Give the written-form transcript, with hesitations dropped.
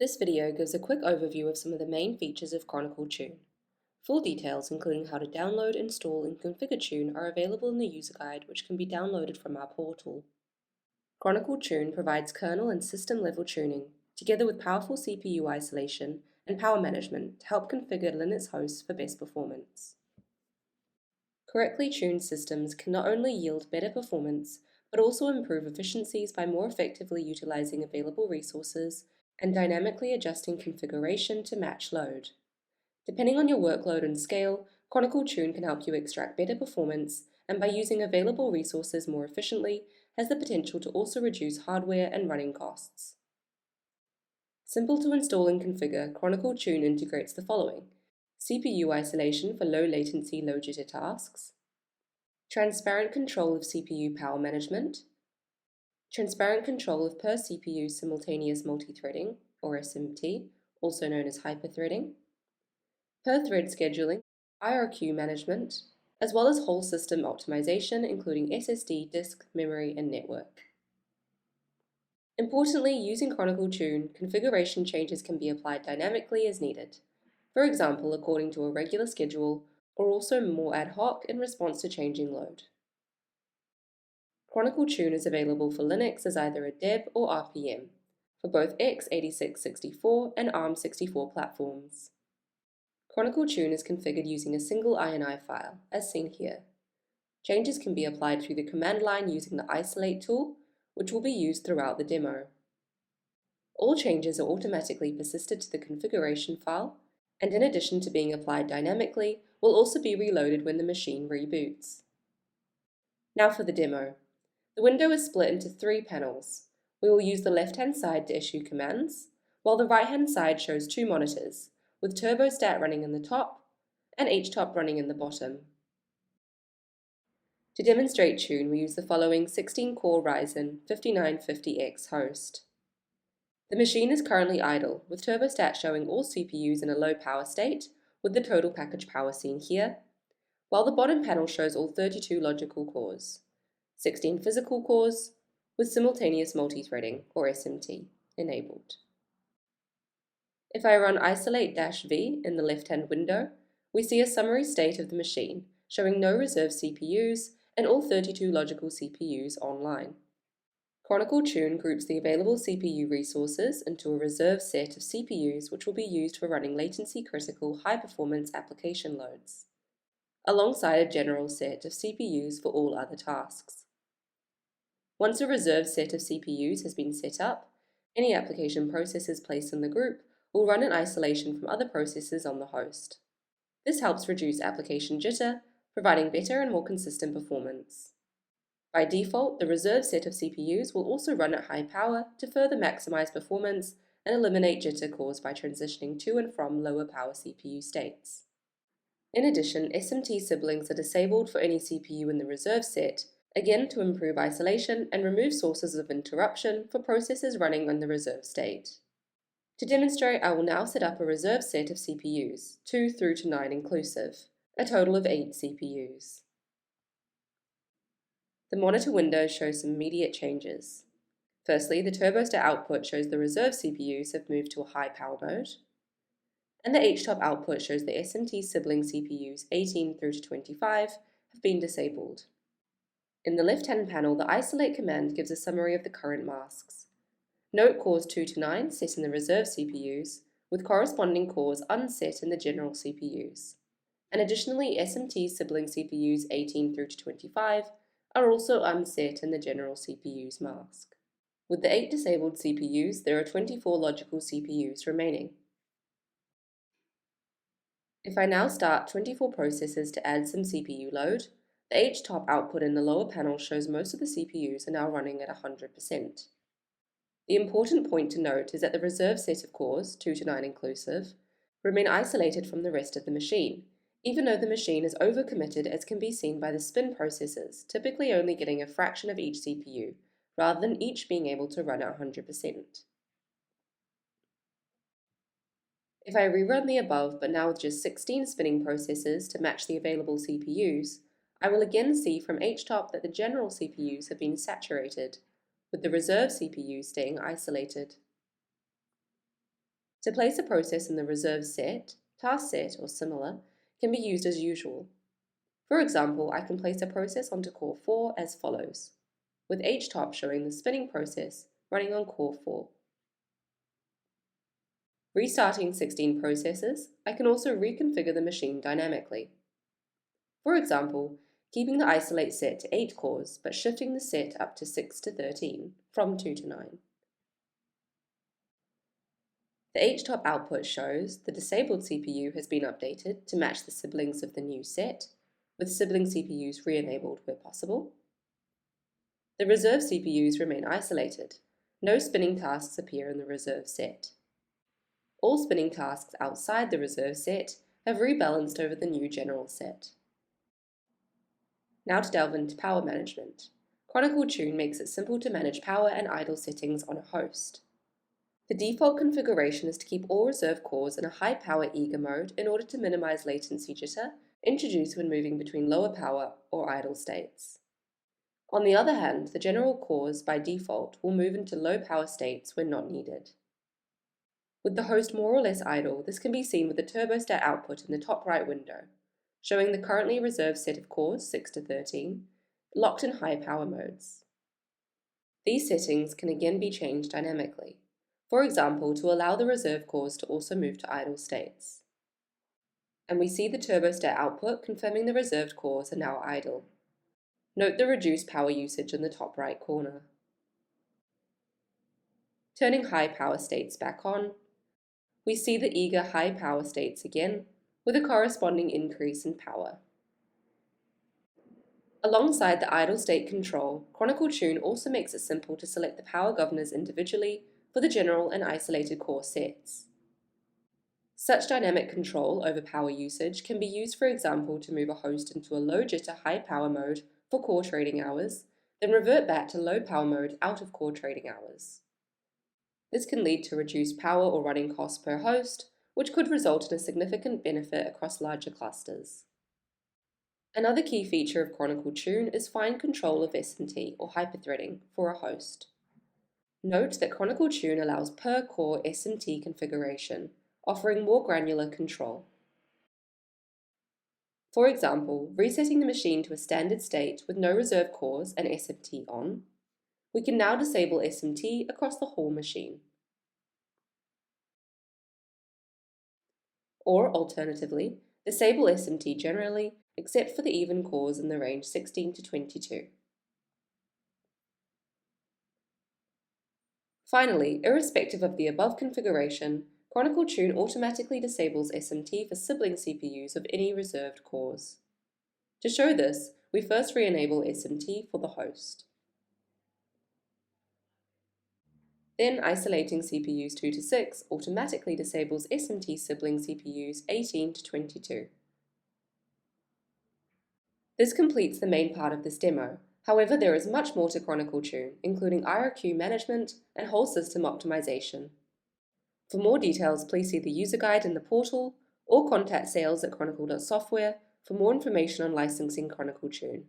This video gives a quick overview of some of the main features of Chronicle Tune. Full details, including how to download, install, and configure Tune, are available in the user guide, which can be downloaded from our portal. Chronicle Tune provides kernel and system-level tuning, together with powerful CPU isolation and power management to help configure Linux hosts for best performance. Correctly tuned systems can not only yield better performance, but also improve efficiencies by more effectively utilizing available resources and dynamically adjusting configuration to match load. Depending on your workload and scale, Chronicle Tune can help you extract better performance, and by using available resources more efficiently, has the potential to also reduce hardware and running costs. Simple to install and configure, Chronicle Tune integrates the following: CPU isolation for low latency, low jitter tasks, transparent control of CPU power management, transparent control of per CPU simultaneous multithreading, or SMT, also known as hyperthreading, per thread scheduling, IRQ management, as well as whole system optimization, including SSD, disk, memory, and network. Importantly, using Chronicle Tune, configuration changes can be applied dynamically as needed, for example, according to a regular schedule, or also more ad hoc in response to changing load. Chronicle Tune is available for Linux as either a deb or RPM, for both x86-64 and ARM64 platforms. Chronicle Tune is configured using a single INI file, as seen here. Changes can be applied through the command line using the isolate tool, which will be used throughout the demo. All changes are automatically persisted to the configuration file, and in addition to being applied dynamically, will also be reloaded when the machine reboots. Now for the demo. The window is split into 3 panels. We will use the left-hand side to issue commands, while the right-hand side shows 2 monitors, with turbostat running in the top and htop running in the bottom. To demonstrate Tune, we use the following 16-core Ryzen 5950X host. The machine is currently idle, with turbostat showing all CPUs in a low power state, with the total package power seen here, while the bottom panel shows all 32 logical cores, 16 physical cores, with simultaneous multithreading, or SMT, enabled. If I run isolate-v in the left-hand window, we see a summary state of the machine, showing no reserved CPUs and all 32 logical CPUs online. Chronicle Tune groups the available CPU resources into a reserved set of CPUs which will be used for running latency-critical high-performance application loads, alongside a general set of CPUs for all other tasks. Once a reserved set of CPUs has been set up, any application processes placed in the group will run in isolation from other processes on the host. This helps reduce application jitter, providing better and more consistent performance. By default, the reserved set of CPUs will also run at high power to further maximize performance and eliminate jitter caused by transitioning to and from lower power CPU states. In addition, SMT siblings are disabled for any CPU in the reserve set, again to improve isolation and remove sources of interruption for processes running in the reserve state. To demonstrate, I will now set up a reserved set of CPUs, 2 through to 9 inclusive, a total of 8 CPUs. The monitor window shows some immediate changes. Firstly, the turbostat output shows the reserved CPUs have moved to a high power mode, and the htop output shows the SMT sibling CPUs 18 through to 25 have been disabled. In the left-hand panel, the isolate command gives a summary of the current masks. Note cores 2 to 9 set in the reserved CPUs, with corresponding cores unset in the general CPUs. And additionally, SMT sibling CPUs 18 through to 25 are also unset in the general CPUs mask. With the 8 disabled CPUs, there are 24 logical CPUs remaining. If I now start 24 processes to add some CPU load, the htop output in the lower panel shows most of the CPUs are now running at 100%. The important point to note is that the reserved set of cores, 2 to 9 inclusive, remain isolated from the rest of the machine, even though the machine is overcommitted, as can be seen by the spin processes, typically only getting a fraction of each CPU, rather than each being able to run at 100%. If I rerun the above, but now with just 16 spinning processes to match the available CPUs, I will again see from htop that the general CPUs have been saturated, with the reserve CPUs staying isolated. To place a process in the reserved set, task set, or similar can be used as usual. For example, I can place a process onto core 4 as follows, with htop showing the spinning process running on core 4. Restarting 16 processes, I can also reconfigure the machine dynamically. For example, keeping the isolate set to 8 cores, but shifting the set up to 6 to 13, from 2 to 9. The htop output shows the disabled CPU has been updated to match the siblings of the new set, with sibling CPUs re-enabled where possible. The reserve CPUs remain isolated. No spinning tasks appear in the reserve set. All spinning tasks outside the reserve set have rebalanced over the new general set. Now to delve into power management. Chronicle Tune makes it simple to manage power and idle settings on a host. The default configuration is to keep all reserve cores in a high power eager mode in order to minimize latency jitter introduced when moving between lower power or idle states. On the other hand, the general cores by default will move into low power states when not needed. With the host more or less idle, this can be seen with the turbostat output in the top right window, showing the currently reserved set of cores 6 to 13, locked in high power modes. These settings can again be changed dynamically, for example to allow the reserve cores to also move to idle states. And we see the turbostat output confirming the reserved cores are now idle. Note the reduced power usage in the top right corner. Turning high power states back on, we see the eager high power states again, with a corresponding increase in power. Alongside the idle state control, Chronicle Tune also makes it simple to select the power governors individually for the general and isolated core sets. Such dynamic control over power usage can be used, for example, to move a host into a low jitter high power mode for core trading hours, then revert back to low power mode out of core trading hours. This can lead to reduced power or running costs per host, which could result in a significant benefit across larger clusters. Another key feature of Chronicle Tune is fine control of SMT or hyperthreading for a host. Note that Chronicle Tune allows per core SMT configuration, offering more granular control. For example, resetting the machine to a standard state with no reserve cores and SMT on, we can now disable SMT across the whole machine. Or alternatively, disable SMT generally, except for the even cores in the range 16 to 22. Finally, irrespective of the above configuration, Chronicle Tune automatically disables SMT for sibling CPUs of any reserved cores. To show this, we first re-enable SMT for the host. Then isolating CPUs 2 to 6 automatically disables SMT sibling CPUs 18 to 22. This completes the main part of this demo. However, there is much more to Chronicle Tune, including IRQ management and whole system optimization. For more details, please see the user guide in the portal or contact sales@chronicle.software for more information on licensing Chronicle Tune.